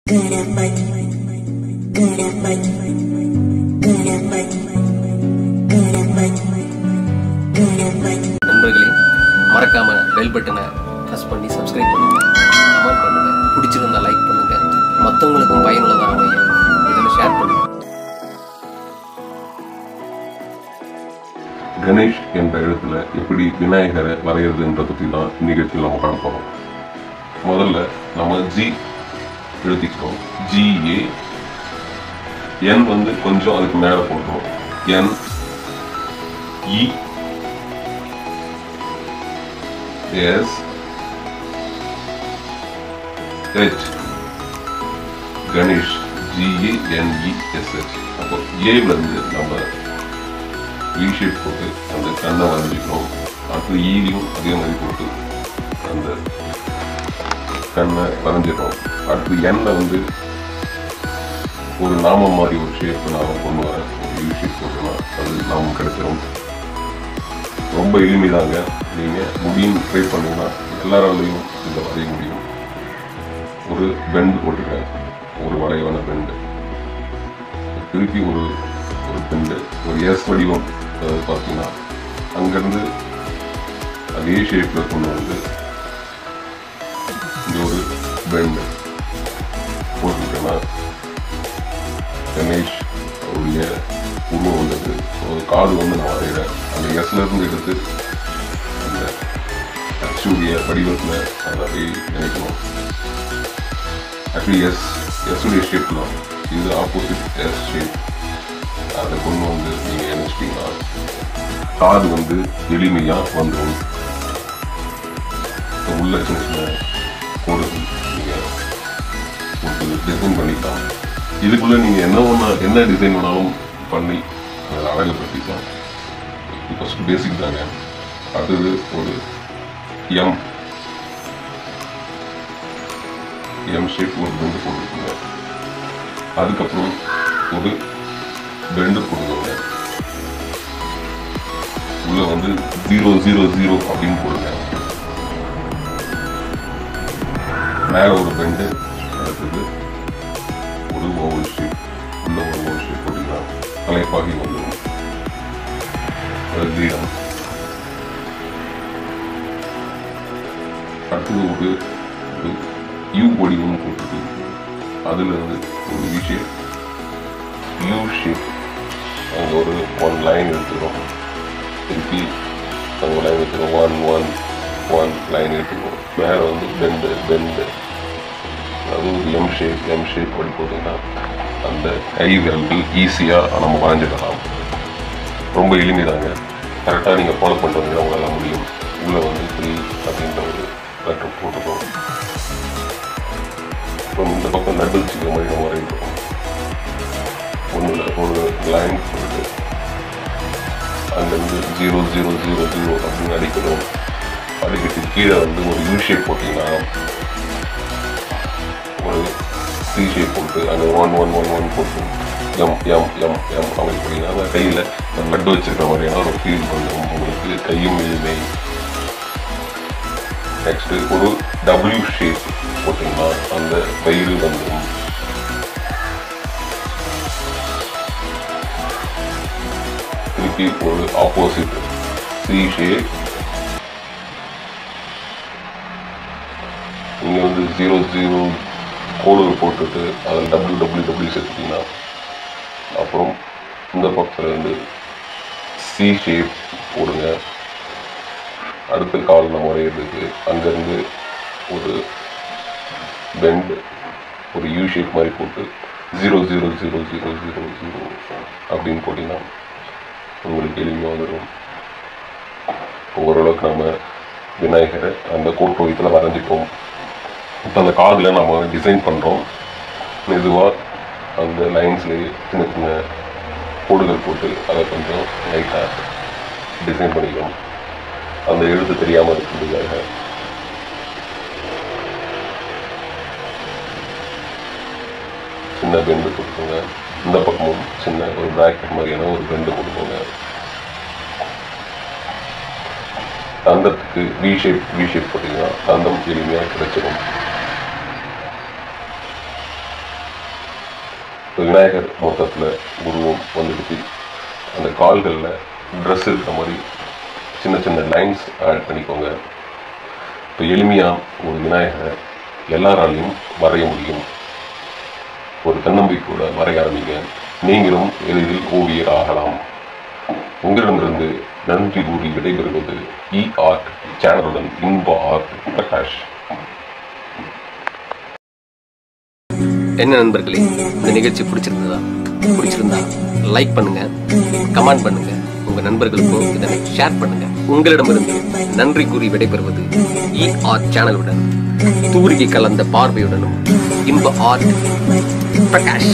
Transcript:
நண்பர்களே, மறக்காம பெல் பட்டனை பிரஸ் பண்ணி சப்ஸ்கிரைப் பண்ணுங்க, கமெண்ட் பண்ணுங்க, பிடிச்சிருந்தா லைக் பண்ணுங்க, மற்றவங்களுக்கும் பயனுள்ளதாக அமைய இதனை ஷேர் பண்ணுங்க. கணேஷ் என்ற எழுத்துல எப்படி விநாயகரை வரைகிறதுன்ற பற்றி தான் நிகழ்ச்சியில் நம்ம காண போறோம். முதல்ல நம்ம ஜி எழுதிக்கிறோம். GA N வந்து கொஞ்சம் அதுக்கு மேல போடுறோம். N E S H Ganesh GANESH. அப்போ ஏல இருந்து நம்ம V ஷேப் போட்டு அந்த கண்ணை வரைஞ்சிக்கிறோம். அடுத்து ஈலையும் அதே மாதிரி போட்டு அந்த கண்ணை வரைஞ்சிடறோம். அடுத்து எண்ணெய் வந்து ஒரு நாமம் மாதிரி ஒரு ஷேப் நான் கொண்டு வரேன். ஒரு யூ ஷேப் போட்டோம்னா அது நாமம் கிடைச்சிடும். ரொம்ப எளிமைதாங்க. நீங்கள் முடியும் ட்ரை பண்ணீங்கன்னா எல்லாராலையும் இதை வரைய முடியும். ஒரு பெண்டு போட்டுக்கிறேன், ஒரு வளைவான பெண்டு. திருப்பி ஒரு பெண்டு, ஒரு எஸ் வடிவம். அதாவது பார்த்தீங்கன்னா அங்கேருந்து அதே ஷேப்பில் கொண்டு வந்து இங்கே ஒரு பெண்டு போட்டுக்கிட்டேன்னா கணேஷ் அவருடைய உருவம் வந்தது. ஒரு காது வந்து நான் வரைகிறேன். அந்த எஸ்ல இருந்து எடுத்து அந்த எஸ்ஸுடைய வடிவத்தில் அதை அப்படியே நினைக்கணும். ஆக்சுவலி எஸ்ஸுடைய ஷேப் தான் இது. ஆப்போசிட் எஸ் ஷேப் அதை கொண்டு வந்து நீங்கள் நினைச்சிட்டீங்கன்னா காது வந்து எளிமையாக வந்துடும். உள்ள சின்ன சின்ன கோடுகள் நீங்கள் போட்டு டிசைன் பண்ணிக்கலாம். இதுக்குள்ளே நீங்கள் என்ன டிசைன் வேணாலும் பண்ணி அதில் அழகுபடுத்திக்கலாம். ஃபஸ்ட்டு பேசிக் தாங்க. அடுத்தது ஒரு எம் ஷேப் ஒரு பெண்டு போட்டுருக்குங்க. அதுக்கப்புறம் ஒரு பெண்டு போடுங்க. உள்ள வந்து 000 அப்படின்னு போடுங்க. மேலே ஒரு பெண்டு, அடுத்தது ஒரு ஓவல் ஷேப். உள்ள ஒரு ஓவல் ஷேப் போட்டீங்கன்னா தலைப்பாகி வந்துடும். அது கிரீடம். அடுத்தது ஒரு யூ வடிவம் போட்டுட்டு அதுல இருந்து ஒரு வி ஷேப், யூ ஷேப். அங்கே ஒரு 1 லைன் எடுத்துக்கிறோம். திருப்பி அங்கே லைன் எடுத்துக்கிறோம். 1 லைன் எடுத்துக்கிறோம். மேலே வந்து பெண்டு. அது ஒரு எம் ஷேப் படி போட்டிங்கன்னா அந்த கை விரல்கள் ஈஸியாக நம்ம வரைஞ்சிடலாம். ரொம்ப எளிமைதாங்க. கரெக்டாக நீங்கள் ஃபாலோ பண்ணிட்டு வந்தீங்கன்னா உங்களால் முடியும். உள்ளே வந்து 3 அப்படின்ற ஒரு லெட்டர் போட்டுக்கோம். அப்புறம் இந்த பக்கம் நடுவில் வச்சுக்கிற மாதிரி நம்ம வரைஞ்சிருக்கோம். ஒரு லைன் போட்டு அங்கேருந்து 000 அப்படின்னு அடிக்கணும். அடிக்கிட்டு கீழே வந்து ஒரு யூ ஷேப் போட்டிங்கன்னா ஒரு சி ஷேப் போட்டு அங்கே 1 போட்டு எம் அப்படி போட்டிங்கன்னா கையில் லட்டு வச்சிருக்கிற மாதிரியான ஒரு ஃபீல் பண்ணும் உங்களுக்கு. கையும் எளிமை. நெக்ஸ்ட்டு ஒரு டபிள்யூ ஷேப் போட்டிங்கன்னா அந்த வயிறு வந்துடும். திருப்பி ஒரு ஆப்போசிட் சி ஷேப். இங்கே வந்து 0 கோடு போட்டுட்டு அதில் டபிள்யூ சேர்த்துட்டிங்கன்னா அப்புறம் இந்த பக்கத்தில் வந்து சி ஷேப் போடுங்க. அடுத்த கால் நம்ம வரைகிறதுக்கு அங்கேருந்து ஒரு பெண்டு, ஒரு யூ ஷேப் மாதிரி போட்டு 000 அப்படின்னு போட்டிங்கன்னா உங்களுக்கு எளிமையாக வந்துடும். ஓரளவுக்கு நம்ம விநாயகரை அந்த கோட்டோயத்தில் வரைஞ்சிப்போம். இப்போ அந்த காதில் நம்ம டிசைன் பண்ணுறோம். மெதுவாக அந்த லைன்ஸ்லேயே சின்ன சின்ன கோடுகள் போட்டு அதை கொஞ்சம் லைட்டாக டிசைன் பண்ணிக்கிறோம். அந்த எழுத்து தெரியாமல் இருக்கிறதுக்காக. சின்ன பெண்டு போட்டுக்கோங்க. இந்த பக்கமும் சின்ன ஒரு பிராக்கெட் மாதிரியான ஒரு பெண்டு போட்டுக்கோங்க. தந்தத்துக்கு வி ஷேப் போட்டிங்கன்னா தந்தம் எளிமையாக கிடைச்சிடும். விநாயகர் மொத்தத்தில் உருவம் வந்துடுச்சு. அந்த கால்களில் ட்ரெஸ் இருக்கிற மாதிரி சின்ன சின்ன லைன்ஸ் ஆட் பண்ணிக்கோங்க. இப்போ எளிமையாக ஒரு விநாயகரை எல்லாராலையும் வரைய முடியும். ஒரு தன்னம்பிக்கையோட வரைய ஆரம்பிங்க. நீங்களும் எளிதில் ஓவியர் ஆகலாம். உங்களிடமிருந்து நன்றி கூறி விடைபெறுவது eArt சேனலுடன் இன்ப ஆர்ட் பிரகாஷ். என்ன நண்பர்களே, இந்த நிகழ்ச்சி பிடிச்சிருந்தா லைக் பண்ணுங்க, கமெண்ட் பண்ணுங்க, உங்க நண்பர்களுக்கும் இதனை ஷேர் பண்ணுங்க. உங்களிடமிருந்து நன்றி கூறி விடைபெறுவது eArt சேனலுடன் தூரிகை கலந்த பார்வையுடனும் இன்ப ஆர்ட் பிரகாஷ்.